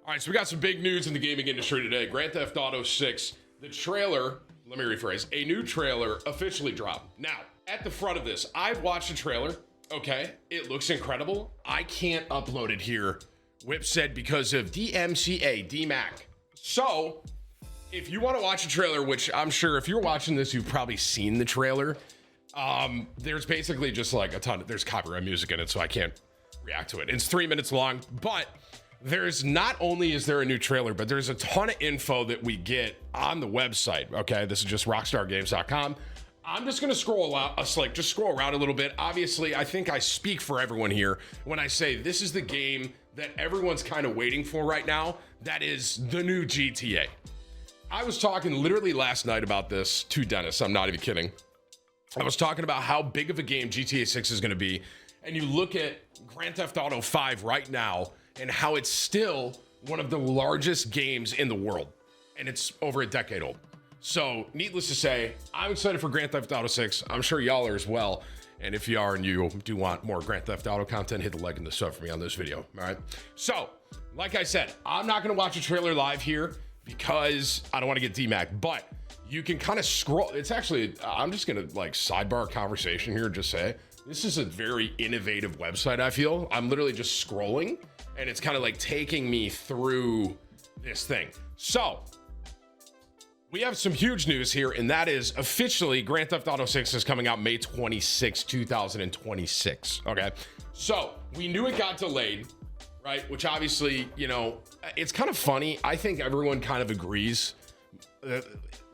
All right, so we got some big news in the gaming industry today. Grand Theft Auto 6, the trailer, let me rephrase, a new trailer officially dropped. Now, at the front of this, I've watched the trailer. Okay, it looks incredible. I can't upload it here, Whip said, because of DMCA, DMAC. So, if you want to watch a trailer, which I'm sure if you're watching this, you've probably seen the trailer. There's basically just like there's copyright music in it, so I can't react to it. It's 3 minutes long, but there's not only is there a new trailer, but there's a ton of info that we get on the website. Okay, this is just rockstargames.com. I'm just gonna scroll around a little bit. Obviously, I think I speak for everyone here when I say this is the game that everyone's kind of waiting for right now. That is the new GTA. I was talking literally last night about this to Dennis. I'm not even kidding. I was talking about how big of a game GTA 6 is gonna be. And you look at Grand Theft Auto 5 right now and how it's still one of the largest games in the world. And it's over a decade old. So needless to say, I'm excited for Grand Theft Auto 6. I'm sure y'all are as well. And if you are and you do want more Grand Theft Auto content, hit the like and the sub for me on this video, all right? So, like I said, I'm not gonna watch a trailer live here because I don't wanna get DMAC, but you can kind of scroll. It's actually, I'm just gonna like sidebar conversation here, just say, this is a very innovative website, I feel. I'm literally just scrolling and it's kind of like taking me through this thing. So, we have some huge news here, and that is officially Grand Theft Auto 6 is coming out May 26, 2026, okay? So, we knew it got delayed, right? Which obviously, you know, it's kind of funny. I think everyone kind of agrees that,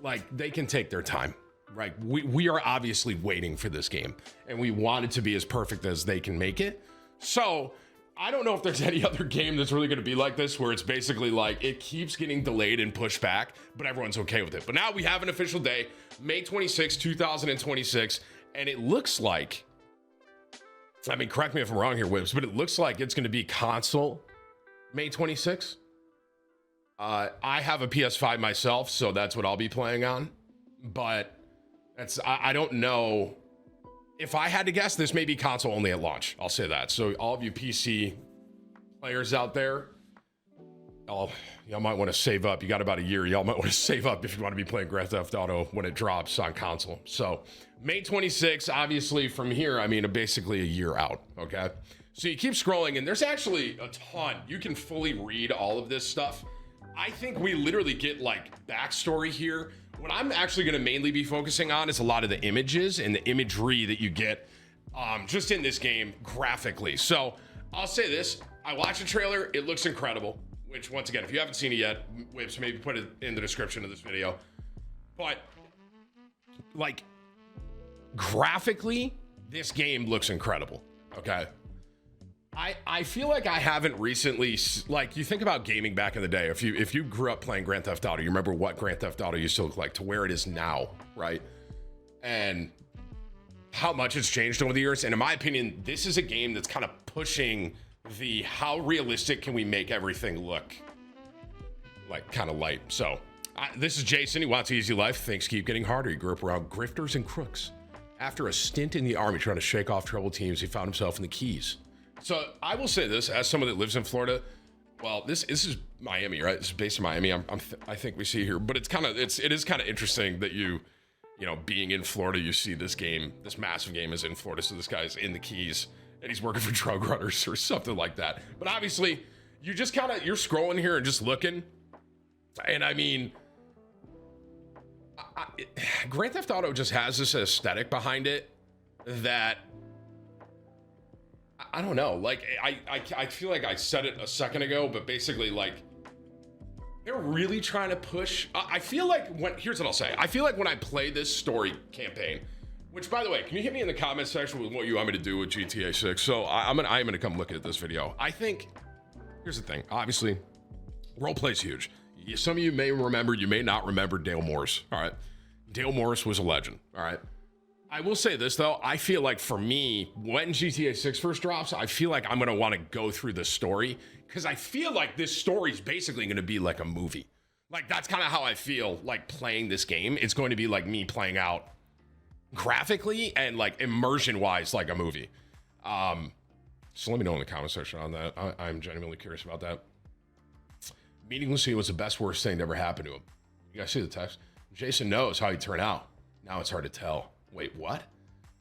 like, they can take their time, right? We are obviously waiting for this game, and we want it to be as perfect as they can make it. So, I don't know if there's any other game that's really going to be like this, where it's basically like it keeps getting delayed and pushed back, but everyone's okay with it. But now we have an official day, May 26, 2026, and it looks like, I mean, correct me if I'm wrong here, Whips, but it looks like it's going to be console May 26. I have a PS5 myself, so that's what I'll be playing on. But I don't know. If I had to guess, this may be console only at launch. I'll say that. So all of you PC players out there, y'all might want to save up. You got about a year. Y'all might want to save up if you want to be playing Grand Theft Auto when it drops on console. So May 26, obviously from here, I mean, basically a year out, okay? So you keep scrolling and there's actually a ton. You can fully read all of this stuff. I think we literally get like backstory here. What I'm actually going to mainly be focusing on is a lot of the images and the imagery that you get just in this game graphically. So I'll say this, I watched the trailer, it looks incredible, which once again, if you haven't seen it yet, Whips, maybe put it in the description of this video. But like graphically, this game looks incredible, okay? I feel like I haven't recently, like you think about gaming back in the day, if you grew up playing Grand Theft Auto, you remember what Grand Theft Auto used to look like to where it is now, right? And how much it's changed over the years. And in my opinion, this is a game that's kind of pushing the how realistic can we make everything look like kind of light. So this is Jason. He wants an easy life. Things keep getting harder. He grew up around grifters and crooks. After a stint in the army trying to shake off troubled teams, he found himself in the Keys. So I will say this, as someone that lives in Florida, well, this is Miami, right? This is based in Miami. I think we see here, but it is kind of interesting that you know, being in Florida, you see this game, this massive game is in Florida. So this guy's in the Keys and he's working for drug runners or something like that. But obviously you just you're scrolling here and just looking. And I mean, Grand Theft Auto just has this aesthetic behind it that I don't know, like I feel like I said it a second ago, but basically like they're really trying to push. I feel like here's what I'll say. I feel like when I play this story campaign, which by the way, can you hit me in the comment section with what you want me to do with GTA 6? So I'm gonna come look at this video. I think, here's the thing, obviously roleplay's huge. Some of you may remember, you may not remember Dale Morris, all right? Dale Morris was a legend, all right? I will say this though, I feel like for me, when GTA 6 first drops, I feel like I'm gonna wanna go through the story because I feel like this story is basically gonna be like a movie. Like that's kind of how I feel like playing this game. It's going to be like me playing out graphically and like immersion wise like a movie. So let me know in the comment section on that. I'm genuinely curious about that. Meeting Lucia was the best worst thing that ever happened to him. You guys see the text? Jason knows how he'd turn out. Now it's hard to tell. Wait, what?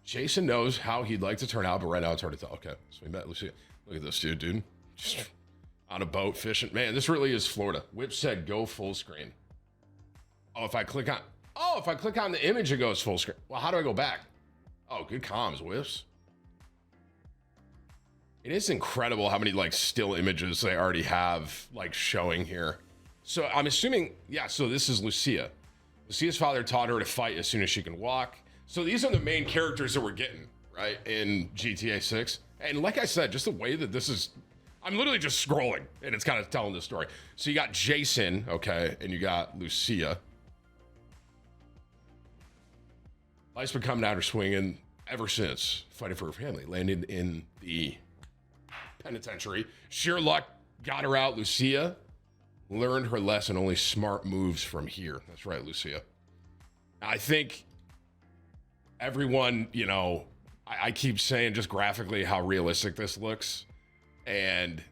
Jason knows how he'd like to turn out, but right now it's hard to tell. Okay, so we met Lucia. Look at this dude. Just on a boat fishing. Man, this really is Florida. Whip said go full screen. Oh, if I click on the image, it goes full screen. Well, how do I go back? Oh, good comms, Whips. It is incredible how many like still images they already have like showing here. So I'm assuming, yeah, so this is Lucia. Lucia's father taught her to fight as soon as she can walk. So these are the main characters that we're getting, right, in GTA 6. And like I said, just the way that this is, I'm literally just scrolling and it's kind of telling the story. So you got Jason, okay, and you got Lucia. Life's been coming out her swinging ever since, fighting for her family. Landed in the penitentiary. Sheer luck got her out. Lucia learned her lesson. Only smart moves from here. That's right, Lucia. I think everyone, you know, I keep saying just graphically how realistic this looks. And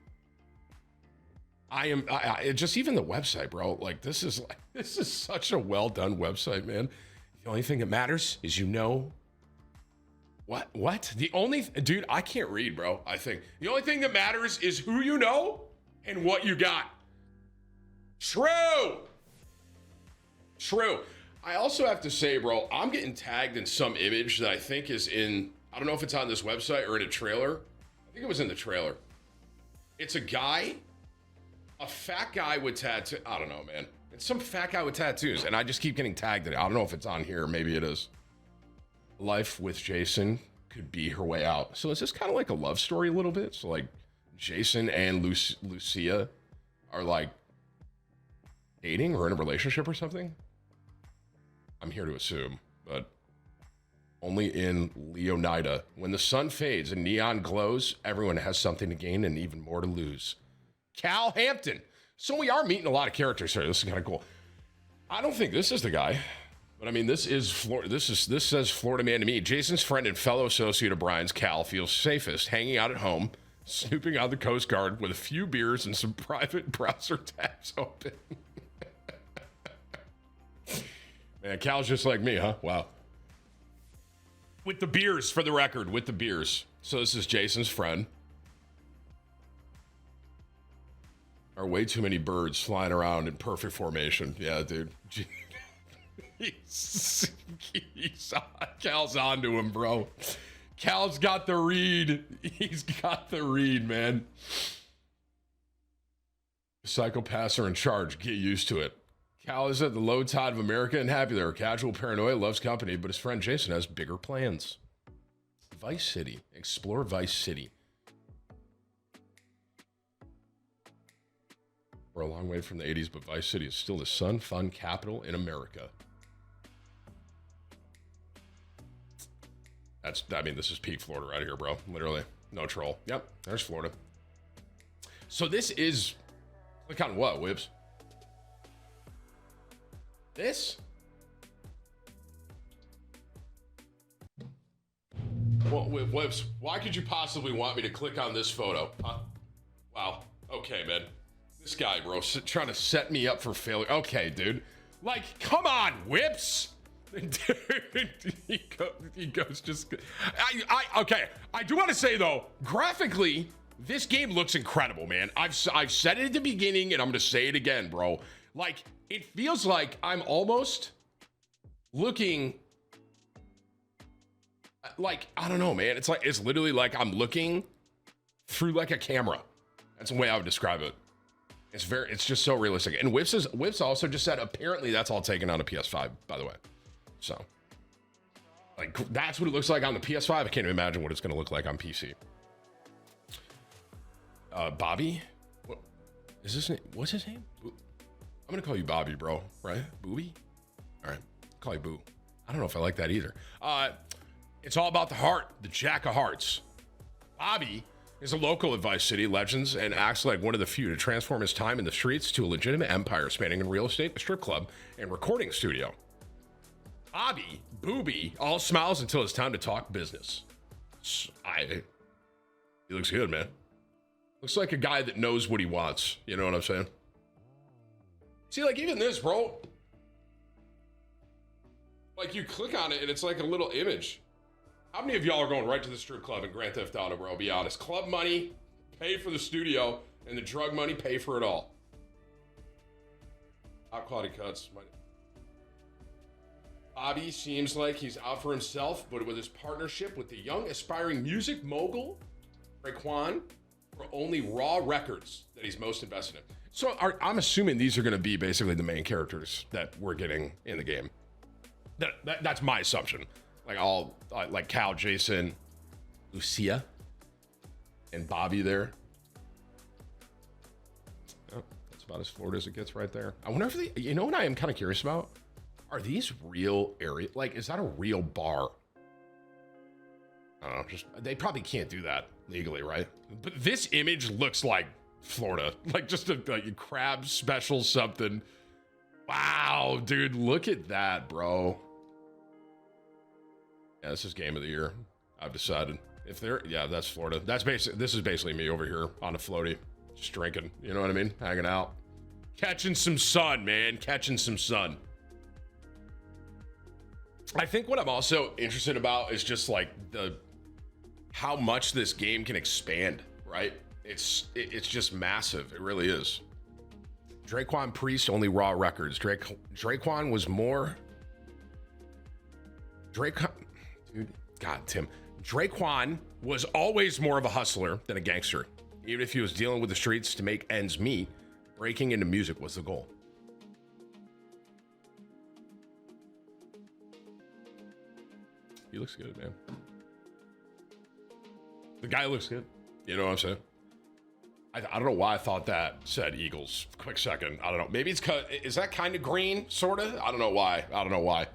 just even the website, bro. Like this is such a well done website, man. The only thing that matters is What? Dude, I can't read, bro. I think the only thing that matters is who you know and what you got. True. I also have to say, bro, I'm getting tagged in some image that I think is in, I don't know if it's on this website or in a trailer. I think it was in the trailer. It's a fat guy with tattoos. I don't know, man. It's some fat guy with tattoos, and I just keep getting tagged in it. I don't know if it's on here. Maybe it is. Life with Jason could be her way out. So is this kind of like a love story a little bit? So like Jason and Lucia are like dating or in a relationship or something? I'm here to assume, but only in Leonida. When the sun fades and neon glows, everyone has something to gain and even more to lose. Cal Hampton. So we are meeting a lot of characters here. This is kind of cool. I don't think this is the guy. But I mean, this is Florida. This says Florida man to me. Jason's friend and fellow associate of Brian's, Cal, feels safest hanging out at home, snooping on the Coast Guard with a few beers and some private browser tabs open. Man, Cal's just like me, huh? Wow. With the beers, for the record, with the beers. So this is Jason's friend. There are way too many birds flying around in perfect formation. Yeah, dude. Cal's onto him, bro. Cal's got the read. He's got the read, man. Psychopaths are in charge. Get used to it. Cal is at the low tide of America and happy there. Casual paranoia, loves company, but his friend Jason has bigger plans. Vice City. Explore Vice City. We're a long way from the 80s, but Vice City is still the fun capital in America. This is peak Florida right here, bro. Literally. No troll. Yep, there's Florida. So this is, click on what, Whips? This? Well, Whips, why could you possibly want me to click on this photo? Huh? Wow. Okay, man. This guy, bro, trying to set me up for failure. Okay, dude. Like, come on, Whips. Dude, he goes just. Okay. I do want to say though, graphically, this game looks incredible, man. I've said it at the beginning, and I'm gonna say it again, bro. Like, it feels like I'm almost looking. Like, I don't know, man. It's literally like I'm looking through like a camera. That's the way I would describe it. It's just so realistic. And Whips also just said apparently that's all taken on a PS5, by the way. So, like, that's what it looks like on the PS5. I can't even imagine what it's going to look like on PC. Bobby? What is his name? What's his name? I'm going to call you Bobby, bro. Right? Booby? All right. I'll call you Boo. I don't know if I like that either. It's all about the heart, the Jack of Hearts. Bobby is a local at Vice City Legends and acts like one of the few to transform his time in the streets to a legitimate empire spanning in real estate, a strip club, and recording studio. Bobby, Booby, all smiles until it's time to talk business. He looks good, man. Looks like a guy that knows what he wants. You know what I'm saying? See, like even this, bro. Like you click on it and it's like a little image. How many of y'all are going right to the strip club in Grand Theft Auto, bro? Be honest. Club money, pay for the studio, and the drug money, pay for it all. Top quality cuts. Bobby seems like he's out for himself, but with his partnership with the young aspiring music mogul, Raekwon, for only Raw Records that he's most invested in. So I'm assuming these are going to be basically the main characters that we're getting in the game. That's my assumption. Like like Cal, Jason, Lucia, and Bobby there. Oh, that's about as Florida as it gets right there. I wonder if you know what I am kind of curious about? Are these real area? Like, is that a real bar? I don't know. They probably can't do that legally, right? But this image looks like Florida, like just a crab special something. Wow, dude, look at that, bro. Yeah, this is game of the year. I've decided. Yeah, that's Florida. This is basically me over here on a floaty, just drinking. You know what I mean? Hanging out, catching some sun, man. Catching some sun. I think what I'm also interested about is just like how much this game can expand, right? It's just massive. It really is. Raekwon Priest, only Raw Records. Raekwon was more. Dude, God, Tim. Raekwon was always more of a hustler than a gangster. Even if he was dealing with the streets to make ends meet, breaking into music was the goal. He looks good, man. The guy looks good. You know what I'm saying? I don't know why I thought that said Eagles. Quick second. I don't know. Maybe it's is that kind of green, sort of? I don't know why.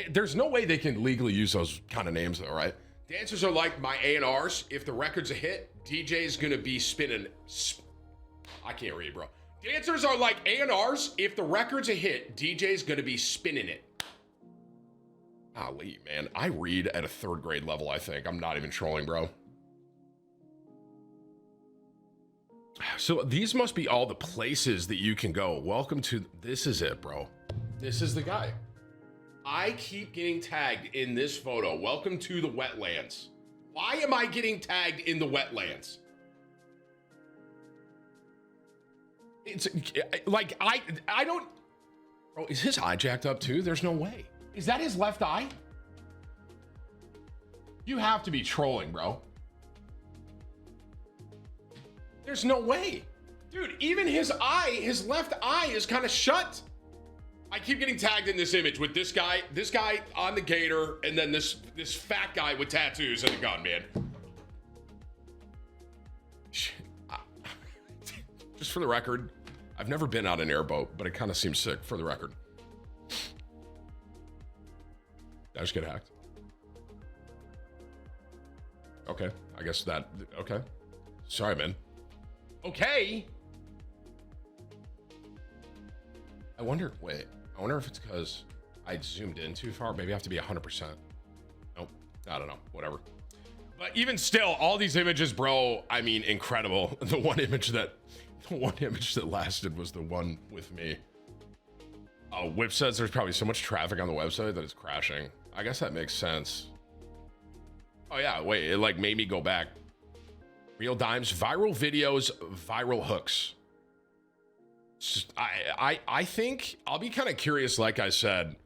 There's no way they can legally use those kind of names, though, right? Dancers are like my A&Rs. If the record's a hit, DJ's gonna be spinning. I can't read, bro. Dancers are like A&Rs. If the record's a hit, DJ's gonna be spinning it. Golly, man. I read at a 3rd grade level, I think. I'm not even trolling, bro. So these must be all the places that you can go. Welcome to... This is it, bro. This is the guy. I keep getting tagged in this photo. Welcome to the wetlands. Why am I getting tagged in the wetlands? It's like, I don't... Bro, is his eye jacked up too? There's no way. Is that his left eye? You have to be trolling, bro. There's no way. Dude, even his left eye is kind of shut. I keep getting tagged in this image with this guy on the gator, and then this fat guy with tattoos and a gun, man. Just for the record, I've never been on an airboat, but it kind of seems sick for the record. Did I just get hacked? Okay, I guess that, okay. Sorry, man. Okay. I wonder if it's because I zoomed in too far. Maybe I have to be 100%. Nope, I don't know, whatever. But even still, all these images, bro, I mean, incredible. The one image that lasted was the one with me. Whip says there's probably so much traffic on the website that it's crashing. I guess that makes sense. Oh yeah, wait, it like made me go back. Real dimes, viral videos, viral hooks. Just, I think I'll be kind of curious, like I said,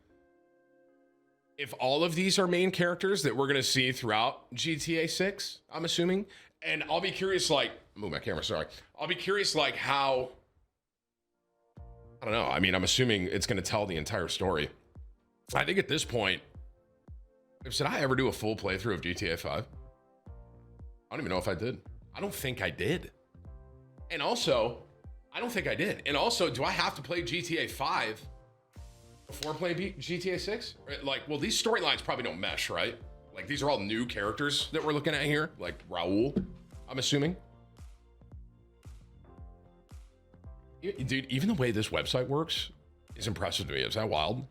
if all of these are main characters that we're gonna see throughout GTA 6, I'm assuming. And I'll be curious, like, move my camera, sorry. I'll be curious, like, how, I don't know. I mean, I'm assuming it's gonna tell the entire story. I think at this point, did I ever do a full playthrough of GTA 5? I don't even know if I did. I don't think I did. And also, I don't think I did. And also, do I have to play GTA 5 before playing GTA 6? Like, well, these storylines probably don't mesh, right? Like, these are all new characters that we're looking at here. Like, Raul, I'm assuming. Dude, even the way this website works is impressive to me. Is that wild?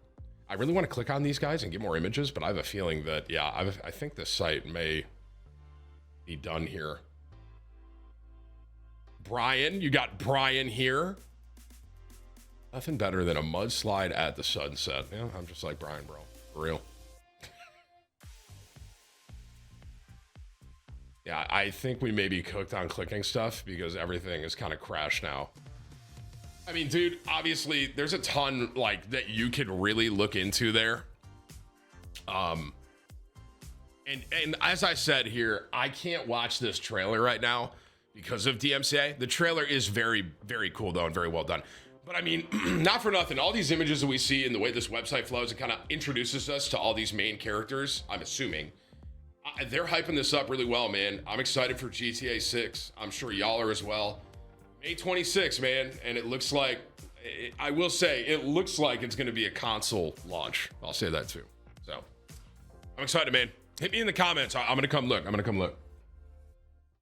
I really want to click on these guys and get more images, but I have a feeling that, yeah, I think this site may be done here. Brian, you got Brian here. Nothing better than a mudslide at the sunset. Yeah, I'm just like Brian, bro. For real. Yeah, I think we may be cooked on clicking stuff because everything is kind of crashed now. I mean, dude, obviously there's a ton like that you could really look into there. And as I said here, I can't watch this trailer right now because of DMCA. The trailer is very, very cool though and very well done. But I mean, not for nothing, all these images that we see and the way this website flows, it kind of introduces us to all these main characters, I'm assuming. They're hyping this up really well, man. I'm excited for GTA 6. I'm sure y'all are as well. May 26, man, and it looks like, I will say, it looks like it's going to be a console launch. I'll say that too. So, I'm excited, man. Hit me in the comments. I'm going to come look.